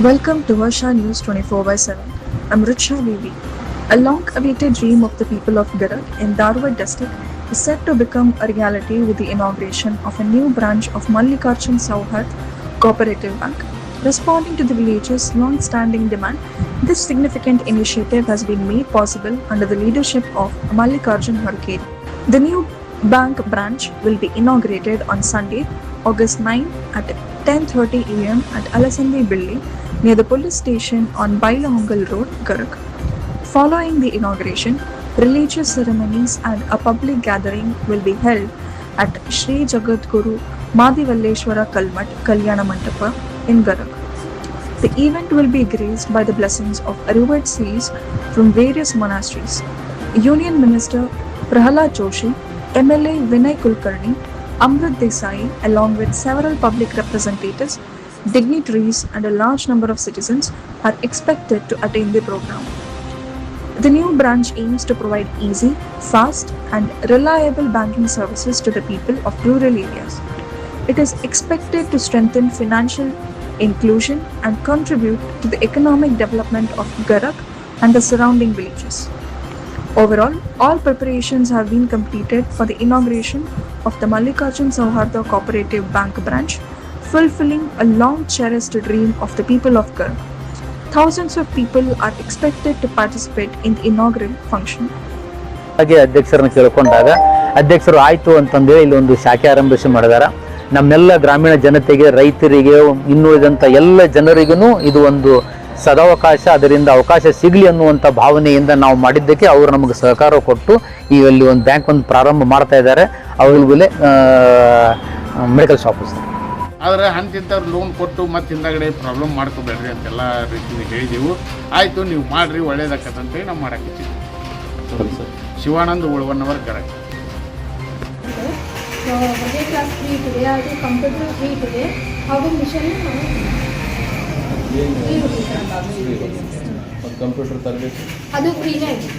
Welcome to Varsha News 24/7. I'm Richa Devi. A long-awaited dream of the people of Garak in Dharwad district is set to become a reality with the inauguration of a new branch of Mallikarjun Sauhad Cooperative Bank. Responding to the village's long-standing demand, this significant initiative has been made possible under the leadership of Mallikarjun Harkeri. The new bank branch will be inaugurated on Sunday, August 9 at 10:30 a.m. at Alasandi Building near the police station on Bailahongal Road, Garak. Following the inauguration, religious ceremonies and a public gathering will be held at Sri Jagadguru Madivalleshwara Kalmat Kalyana Mandapa in Garak. The event will be graced by the blessings of revered saints from various monasteries. Union Minister Prahalad Joshi, MLA Vinay Kulkarni, Amrit Desai, along with several public representatives, dignitaries, and a large number of citizens are expected to attend the program. The new branch aims to provide easy, fast, and reliable banking services to the people of rural areas. It is expected to strengthen financial inclusion and contribute to the economic development of Garak and the surrounding villages. Overall, all preparations have been completed for the inauguration of the Mallikarjun Sauharda Cooperative Bank branch, fulfilling a long-cherished dream of the people of Garak. Thousands of people are expected to participate in the inaugural function. ಹಾಗೆ ಅಧ್ಯಕ್ಷರನ್ನು ಕೇಳಿಕೊಂಡಾಗ ಅಧ್ಯಕ್ಷರು ಆಯಿತು ಅಂತಂದೇಳಿ ಇಲ್ಲಿ ಒಂದು ಶಾಖೆ ಆರಂಭಿಸಿ ಮಾಡಿದಾರೆ. ನಮ್ಮೆಲ್ಲ ಗ್ರಾಮೀಣ ಜನತೆಗೆ, ರೈತರಿಗೆ, ಇನ್ನುಳಿದಂಥ ಎಲ್ಲ ಜನರಿಗೂ ಇದು ಒಂದು ಸದಾವಕಾಶ, ಅದರಿಂದ ಅವಕಾಶ ಸಿಗಲಿ ಅನ್ನುವಂಥ ಭಾವನೆಯಿಂದ ನಾವು ಮಾಡಿದ್ದಕ್ಕೆ ಅವರು ನಮಗೆ ಸಹಕಾರ ಕೊಟ್ಟು ಇಲ್ಲಿ ಒಂದು ಬ್ಯಾಂಕ್ ಒಂದು ಪ್ರಾರಂಭ ಮಾಡ್ತಾ ಇದ್ದಾರೆ. ಅವರಿಗೆ ಮೆಡಿಕಲ್ ಶಾಪ್ ಸರ್. ಆದರೆ ಅಂತಿಂಥವ್ರು ಲೋನ್ ಕೊಟ್ಟು ಮತ್ತೆ ಹಿಂದಗಡೆ ಪ್ರಾಬ್ಲಮ್ ಮಾಡ್ಕೋಬೇಡ್ರಿ ಅಂತೆಲ್ಲ ರೀತಿಯಿಂದ ಹೇಳಿದೆವು. ಆಯಿತು, ನೀವು ಮಾಡಿರಿ, ಒಳ್ಳೇದಾಕತ್ತಂತೇಳಿ ನಾವು ಮಾಡಾಕಿದ್ದೀವಿ. ಶಿವಾನಂದ್ ಉಳ್ವನ್ನವರ್ ಕರೆಕ್ಟ್. ಕ್ಲಾಸ್ ಫ್ರೀ ಇದೆ, ಅದು ಕಂಪ್ಯೂಟರ್ ಫ್ರೀ ಇದೆ, ಹಾಗೂ ಮಿಷನ್ ಕಂಪ್ಯೂಟರ್ ತರಬೇತಿ ಅದು ಫ್ರೀನೇ ಇದೆ.